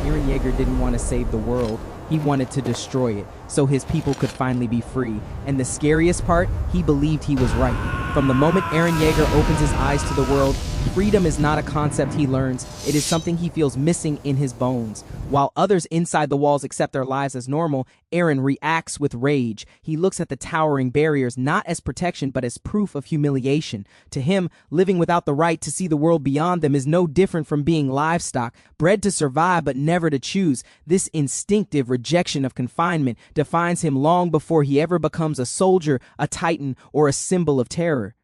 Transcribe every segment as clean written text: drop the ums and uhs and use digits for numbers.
Eren Yeager didn't want to save the world. He wanted to destroy it, so his people could finally be free. And the scariest part, he believed he was right. From the moment Eren Yeager opens his eyes to the world, freedom is not a concept he learns, it is something he feels missing in his bones. While others inside the walls accept their lives as normal, Eren reacts with rage. He looks at the towering barriers not as protection but as proof of humiliation. To him, living without the right to see the world beyond them is no different from being livestock, bred to survive but never to choose. This instinctive rejection of confinement defines him long before he ever becomes a soldier, a titan, or a symbol of terror.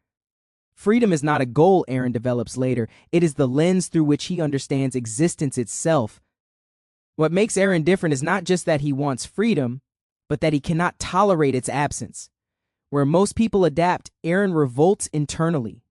Freedom is not a goal, Eren develops later. It is the lens through which he understands existence itself. What makes Eren different is not just that he wants freedom, but that he cannot tolerate its absence. Where most people adapt, Eren revolts internally.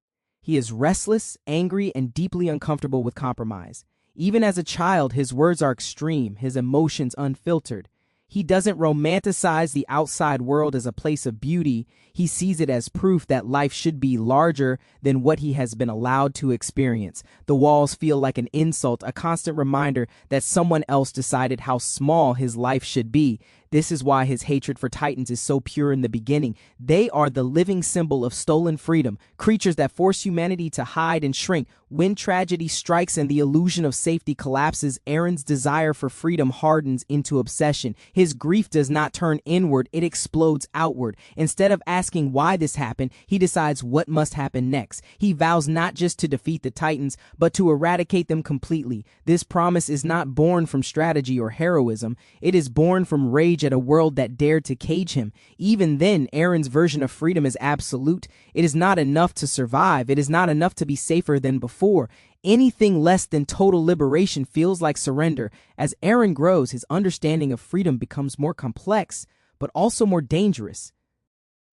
He is restless, angry, and deeply uncomfortable with compromise. Even as a child, his words are extreme, his emotions unfiltered. He doesn't romanticize the outside world as a place of beauty. He sees it as proof that life should be larger than what he has been allowed to experience. The walls feel like an insult, a constant reminder that someone else decided how small his life should be. This is why his hatred for Titans is so pure in the beginning. They are the living symbol of stolen freedom, creatures that force humanity to hide and shrink. When tragedy strikes and the illusion of safety collapses, Eren's desire for freedom hardens into obsession. His grief does not turn inward, it explodes outward. Instead of asking why this happened, he decides what must happen next. He vows not just to defeat the Titans, but to eradicate them completely. This promise is not born from strategy or heroism. It is born from rage at a world that dared to cage him. Even then, Eren's version of freedom is absolute. It is not enough to survive. It is not enough to be safer than before. Anything less than total liberation feels like surrender. As Eren grows, his understanding of freedom becomes more complex, but also more dangerous.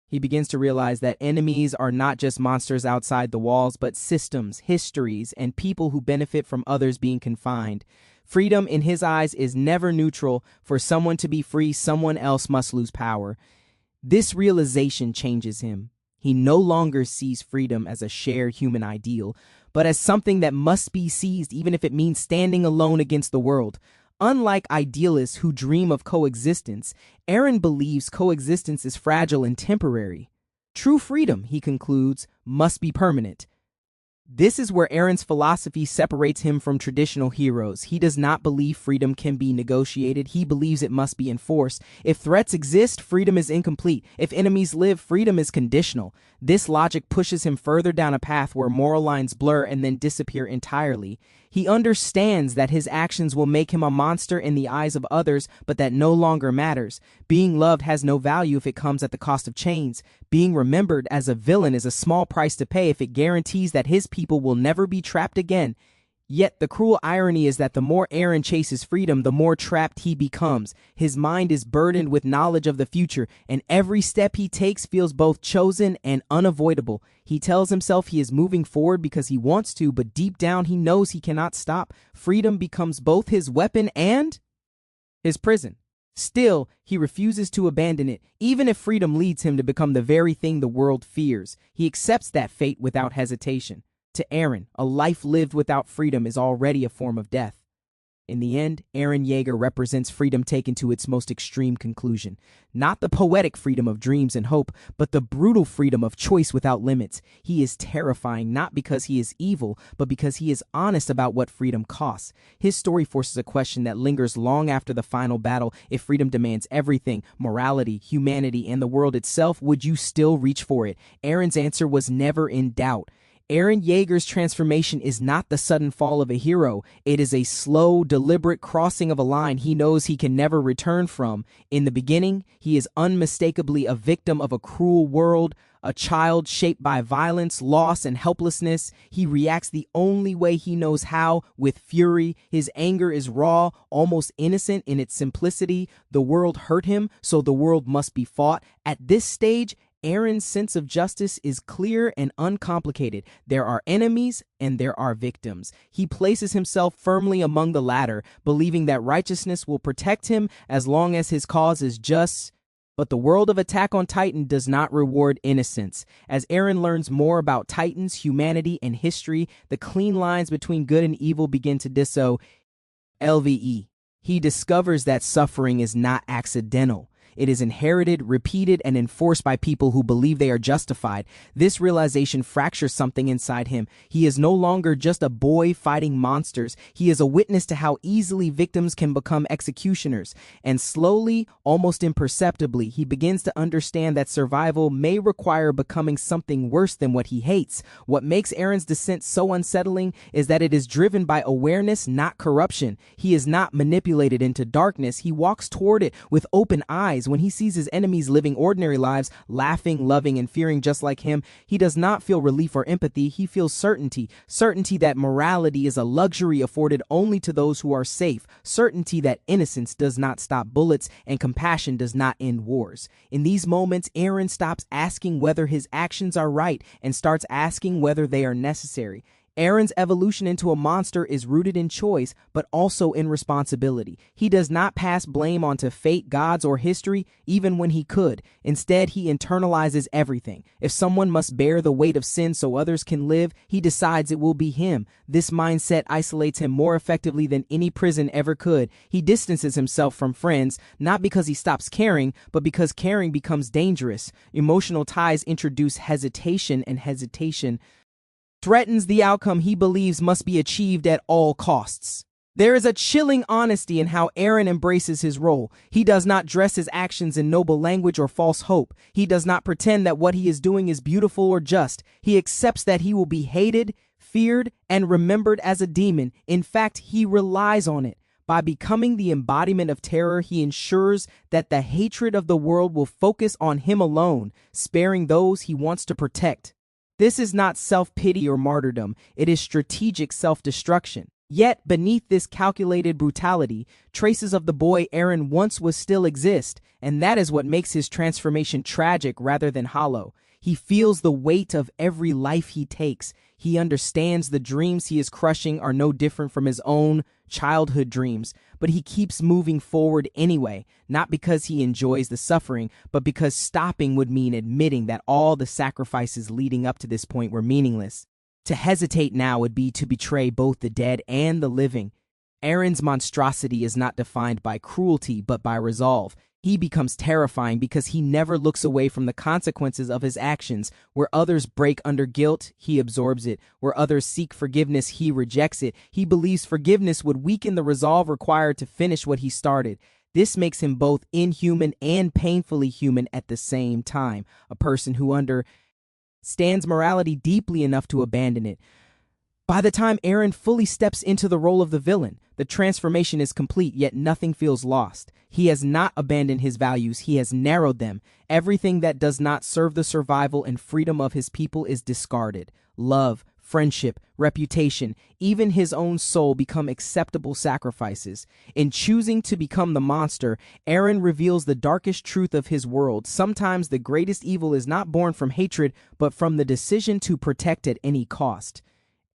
He begins to realize that enemies are not just monsters outside the walls, but systems, histories, and people who benefit from others being confined. Freedom, in his eyes, is never neutral. For someone to be free, someone else must lose power. This realization changes him. He no longer sees freedom as a shared human ideal, but as something that must be seized, even if it means standing alone against the world. Unlike idealists who dream of coexistence, Eren believes coexistence is fragile and temporary. True freedom, he concludes, must be permanent. This is where Eren's philosophy separates him from traditional heroes. He does not believe freedom can be negotiated. He believes it must be enforced. If threats exist, freedom is incomplete. If enemies live, freedom is conditional. This logic pushes him further down a path where moral lines blur and then disappear entirely. He understands that his actions will make him a monster in the eyes of others, but that no longer matters. Being loved has no value if it comes at the cost of chains. Being remembered as a villain is a small price to pay if it guarantees that his people will never be trapped again. Yet the cruel irony is that the more Eren chases freedom, the more trapped he becomes. His mind is burdened with knowledge of the future, and every step he takes feels both chosen and unavoidable. He tells himself he is moving forward because he wants to, but deep down he knows he cannot stop. Freedom becomes both his weapon and his prison. Still, he refuses to abandon it, even if freedom leads him to become the very thing the world fears. He accepts that fate without hesitation. To Eren, a life lived without freedom is already a form of death. In the end, Eren Yeager represents freedom taken to its most extreme conclusion. Not the poetic freedom of dreams and hope, but the brutal freedom of choice without limits. He is terrifying not because he is evil, but because he is honest about what freedom costs. His story forces a question that lingers long after the final battle. If freedom demands everything, morality, humanity, and the world itself, would you still reach for it? Eren's answer was never in doubt. Eren Yeager's transformation is not the sudden fall of a hero. It is a slow, deliberate crossing of a line he knows he can never return from. In the beginning, he is unmistakably a victim of a cruel world, a child shaped by violence, loss, and helplessness. He reacts the only way he knows how, with fury. His anger is raw, almost innocent in its simplicity. The world hurt him, so the world must be fought. At this stage, Eren's sense of justice is clear and uncomplicated. There are enemies and there are victims. He places himself firmly among the latter, believing that righteousness will protect him as long as his cause is just. But the world of Attack on Titan does not reward innocence. As Eren learns more about Titans, humanity, and history, the clean lines between good and evil begin to LVE. He discovers that suffering is not accidental. It is inherited, repeated, and enforced by people who believe they are justified. This realization fractures something inside him. He is no longer just a boy fighting monsters. He is a witness to how easily victims can become executioners. And slowly, almost imperceptibly, he begins to understand that survival may require becoming something worse than what he hates. What makes Eren's descent so unsettling is that it is driven by awareness, not corruption. He is not manipulated into darkness. He walks toward it with open eyes. When he sees his enemies living ordinary lives, laughing, loving, and fearing just like him, he does not feel relief or empathy. He feels certainty. Certainty that morality is a luxury afforded only to those who are safe. Certainty that innocence does not stop bullets and compassion does not end wars. In these moments, Eren stops asking whether his actions are right and starts asking whether they are necessary. Eren's evolution into a monster is rooted in choice, but also in responsibility. He does not pass blame onto fate, gods, or history, even when he could. Instead, he internalizes everything. If someone must bear the weight of sin so others can live, he decides it will be him. This mindset isolates him more effectively than any prison ever could. He distances himself from friends, not because he stops caring, but because caring becomes dangerous. Emotional ties introduce hesitation, and hesitation threatens the outcome he believes must be achieved at all costs. There is a chilling honesty in how Eren embraces his role. He does not dress his actions in noble language or false hope. He does not pretend that what he is doing is beautiful or just. He accepts that he will be hated, feared, and remembered as a demon. In fact, he relies on it. By becoming the embodiment of terror, he ensures that the hatred of the world will focus on him alone, sparing those he wants to protect. This is not self-pity or martyrdom. It is strategic self-destruction. Yet, beneath this calculated brutality, traces of the boy Eren once was still exist, and that is what makes his transformation tragic rather than hollow. He feels the weight of every life he takes. He understands the dreams he is crushing are no different from his own childhood dreams, but he keeps moving forward anyway, not because he enjoys the suffering, but because stopping would mean admitting that all the sacrifices leading up to this point were meaningless. To hesitate now would be to betray both the dead and the living. Eren's monstrosity is not defined by cruelty, but by resolve. He becomes terrifying because he never looks away from the consequences of his actions. Where others break under guilt, he absorbs it. Where others seek forgiveness, he rejects it. He believes forgiveness would weaken the resolve required to finish what he started. This makes him both inhuman and painfully human at the same time. A person who understands morality deeply enough to abandon it. By the time Eren fully steps into the role of the villain, the transformation is complete, yet nothing feels lost. He has not abandoned his values, he has narrowed them. Everything that does not serve the survival and freedom of his people is discarded. Love, friendship, reputation, even his own soul become acceptable sacrifices. In choosing to become the monster, Eren reveals the darkest truth of his world. Sometimes the greatest evil is not born from hatred, but from the decision to protect at any cost.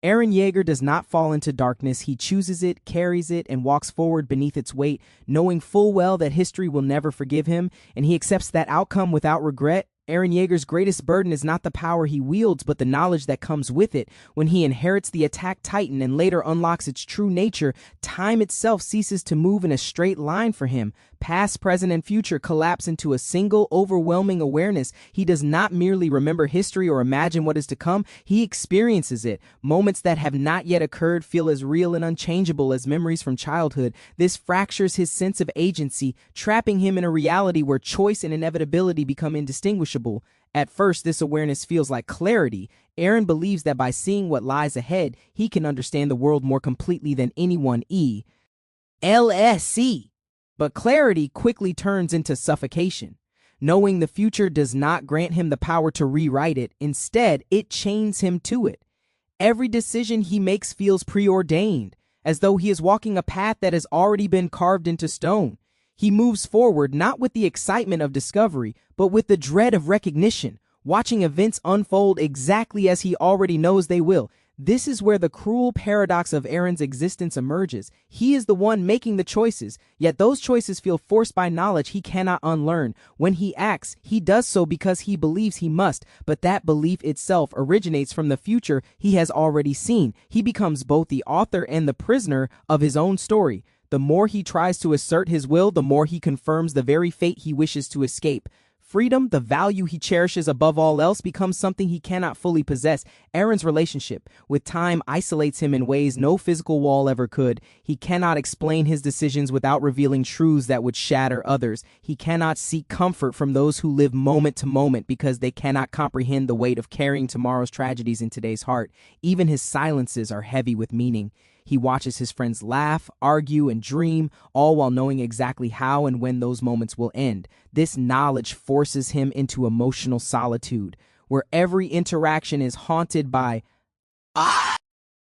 Eren Yeager does not fall into darkness. He chooses it, carries it, and walks forward beneath its weight, knowing full well that history will never forgive him, and he accepts that outcome without regret. Eren Yeager's greatest burden is not the power he wields, but the knowledge that comes with it. When he inherits the attack titan and later unlocks its true nature, time itself ceases to move in a straight line for him. Past, present, and future collapse into a single, overwhelming awareness. He does not merely remember history or imagine what is to come, he experiences it. Moments that have not yet occurred feel as real and unchangeable as memories from childhood. This fractures his sense of agency, trapping him in a reality where choice and inevitability become indistinguishable. At first, this awareness feels like clarity. Eren believes that by seeing what lies ahead, he can understand the world more completely than anyone else. But clarity quickly turns into suffocation. Knowing the future does not grant him the power to rewrite it. Instead, it chains him to it. Every decision he makes feels preordained, as though he is walking a path that has already been carved into stone. He moves forward not with the excitement of discovery, but with the dread of recognition, watching events unfold exactly as he already knows they will. This is where the cruel paradox of Eren's existence emerges. He is the one making the choices, yet those choices feel forced by knowledge he cannot unlearn. When he acts, he does so because he believes he must, but that belief itself originates from the future he has already seen. He becomes both the author and the prisoner of his own story. The more he tries to assert his will, the more he confirms the very fate he wishes to escape. Freedom, the value he cherishes above all else, becomes something he cannot fully possess. Eren's relationship with time isolates him in ways no physical wall ever could. He cannot explain his decisions without revealing truths that would shatter others. He cannot seek comfort from those who live moment to moment because they cannot comprehend the weight of carrying tomorrow's tragedies in today's heart. Even his silences are heavy with meaning. He watches his friends laugh, argue, and dream, all while knowing exactly how and when those moments will end. This knowledge forces him into emotional solitude, where every interaction is haunted by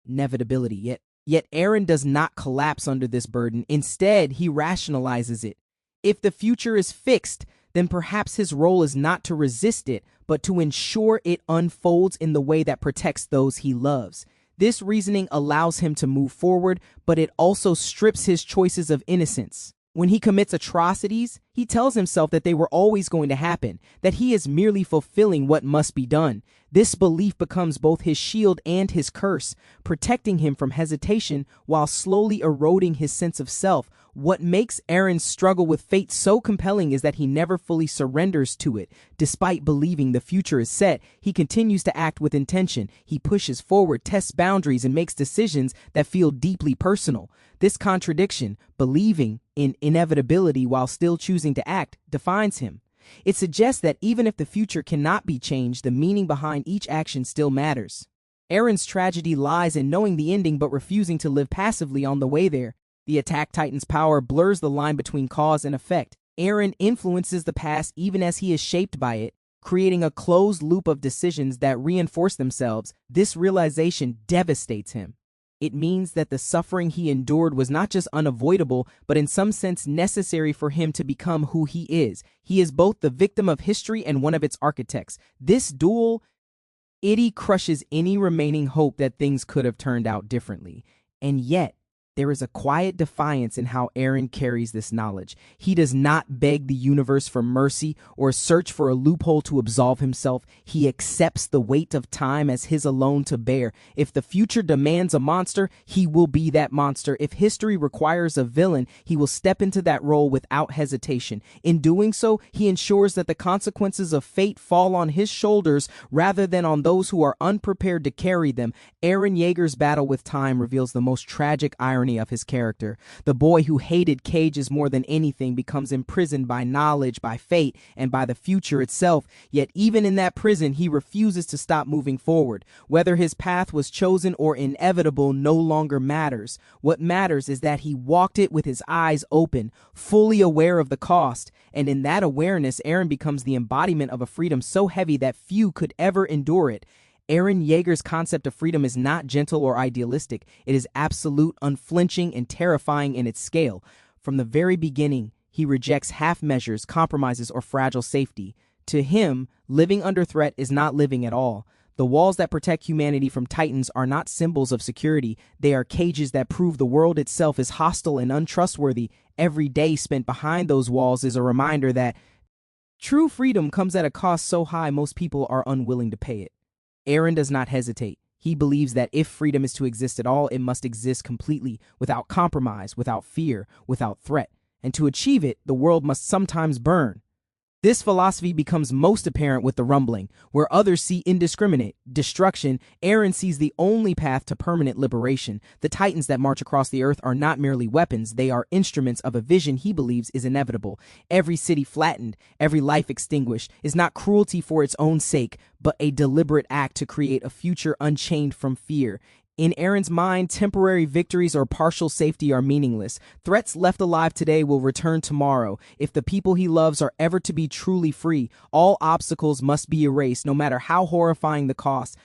inevitability. Yet Eren does not collapse under this burden. Instead, he rationalizes it. If the future is fixed, then perhaps his role is not to resist it, but to ensure it unfolds in the way that protects those he loves. This reasoning allows him to move forward, but it also strips his choices of innocence. When he commits atrocities, he tells himself that they were always going to happen, that he is merely fulfilling what must be done. This belief becomes both his shield and his curse, protecting him from hesitation while slowly eroding his sense of self. What makes Eren's struggle with fate so compelling is that he never fully surrenders to it. Despite believing the future is set, he continues to act with intention. He pushes forward, tests boundaries, and makes decisions that feel deeply personal. This contradiction, believing in inevitability while still choosing to act, defines him. It suggests that even if the future cannot be changed, the meaning behind each action still matters. Eren's tragedy lies in knowing the ending but refusing to live passively on the way there. The Attack Titan's power blurs the line between cause and effect. Eren influences the past even as he is shaped by it, creating a closed loop of decisions that reinforce themselves. This realization devastates him. It means that the suffering he endured was not just unavoidable, but in some sense necessary for him to become who he is. He is both the victim of history and one of its architects. This duality crushes any remaining hope that things could have turned out differently. And yet, there is a quiet defiance in how Eren carries this knowledge. He does not beg the universe for mercy or search for a loophole to absolve himself. He accepts the weight of time as his alone to bear. If the future demands a monster, he will be that monster. If history requires a villain, he will step into that role without hesitation. In doing so, he ensures that the consequences of fate fall on his shoulders rather than on those who are unprepared to carry them. Eren Yeager's battle with time reveals the most tragic irony of his character. The boy who hated cages more than anything becomes imprisoned by knowledge, by fate, and by the future itself. Yet even in that prison, he refuses to stop moving forward. Whether his path was chosen or inevitable no longer matters. What matters is that he walked it with his eyes open, fully aware of the cost. And in that awareness, Eren becomes the embodiment of a freedom so heavy that few could ever endure it. Eren Yeager's concept of freedom is not gentle or idealistic. It is absolute, unflinching, and terrifying in its scale. From the very beginning, he rejects half measures, compromises, or fragile safety. To him, living under threat is not living at all. The walls that protect humanity from titans are not symbols of security. They are cages that prove the world itself is hostile and untrustworthy. Every day spent behind those walls is a reminder that true freedom comes at a cost so high most people are unwilling to pay it. Eren does not hesitate. He believes that if freedom is to exist at all, it must exist completely, without compromise, without fear, without threat. And to achieve it, the world must sometimes burn. This philosophy becomes most apparent with the rumbling. Where others see indiscriminate destruction, Eren sees the only path to permanent liberation. The titans that march across the earth are not merely weapons, they are instruments of a vision he believes is inevitable. Every city flattened, every life extinguished, is not cruelty for its own sake, but a deliberate act to create a future unchained from fear. In Eren's mind, temporary victories or partial safety are meaningless. Threats left alive today will return tomorrow. If the people he loves are ever to be truly free, all obstacles must be erased, no matter how horrifying the cost.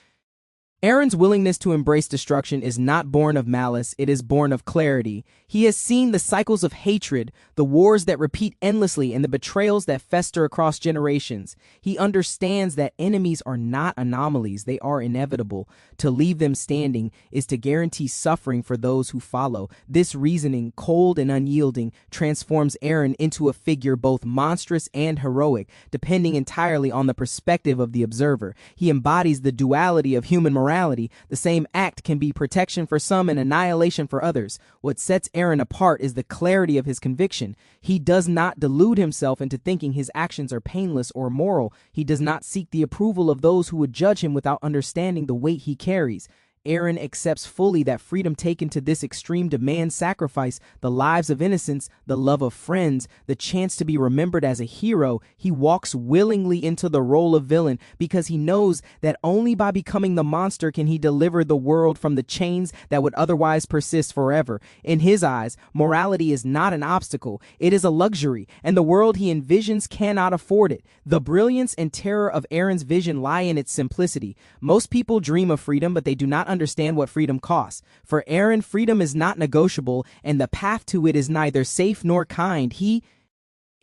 Eren's willingness to embrace destruction is not born of malice, it is born of clarity. He has seen the cycles of hatred, the wars that repeat endlessly, and the betrayals that fester across generations. He understands that enemies are not anomalies, they are inevitable. To leave them standing is to guarantee suffering for those who follow. This reasoning, cold and unyielding, transforms Eren into a figure both monstrous and heroic, depending entirely on the perspective of the observer. He embodies the duality of human morality morality, the same act can be protection for some and annihilation for others. What sets Eren apart is the clarity of his conviction. He does not delude himself into thinking his actions are painless or moral. He does not seek the approval of those who would judge him without understanding the weight he carries. Eren accepts fully that freedom taken to this extreme demands sacrifice, the lives of innocents, the love of friends, the chance to be remembered as a hero. He walks willingly into the role of villain because he knows that only by becoming the monster can he deliver the world from the chains that would otherwise persist forever. In his eyes, morality is not an obstacle, it is a luxury, and the world he envisions cannot afford it. The brilliance and terror of Eren's vision lie in its simplicity. Most people dream of freedom, but they do not understand what freedom costs. For Eren, freedom is not negotiable, and the path to it is neither safe nor kind. He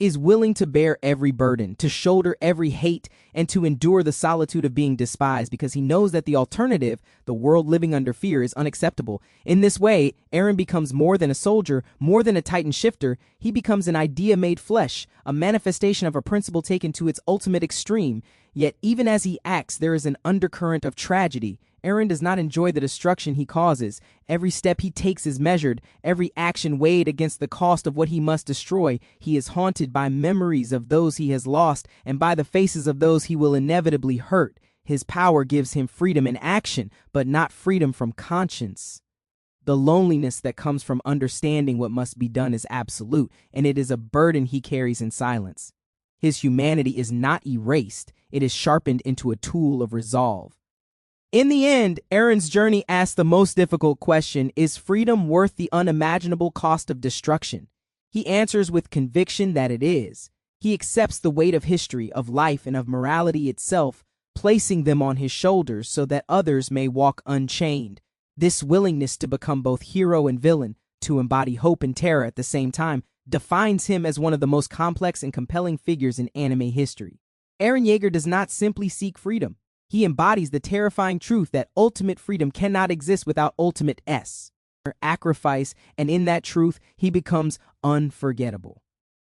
is willing to bear every burden, to shoulder every hate, and to endure the solitude of being despised because he knows that the alternative, the world living under fear, is unacceptable. In this way, Eren becomes more than a soldier, more than a Titan shifter. He becomes an idea made flesh, a manifestation of a principle taken to its ultimate extreme. Yet even as he acts, there is an undercurrent of tragedy. Eren does not enjoy the destruction he causes. Every step he takes is measured, every action weighed against the cost of what he must destroy. He is haunted by memories of those he has lost and by the faces of those he will inevitably hurt. His power gives him freedom in action, but not freedom from conscience. The loneliness that comes from understanding what must be done is absolute, and it is a burden he carries in silence. His humanity is not erased, it is sharpened into a tool of resolve. In the end, Eren's journey asks the most difficult question: is freedom worth the unimaginable cost of destruction? He answers with conviction that it is. He accepts the weight of history, of life, and of morality itself, placing them on his shoulders so that others may walk unchained. This willingness to become both hero and villain, to embody hope and terror at the same time, defines him as one of the most complex and compelling figures in anime history. Eren Yeager does not simply seek freedom. He embodies the terrifying truth that ultimate freedom cannot exist without ultimate sacrifice, and in that truth, he becomes unforgettable.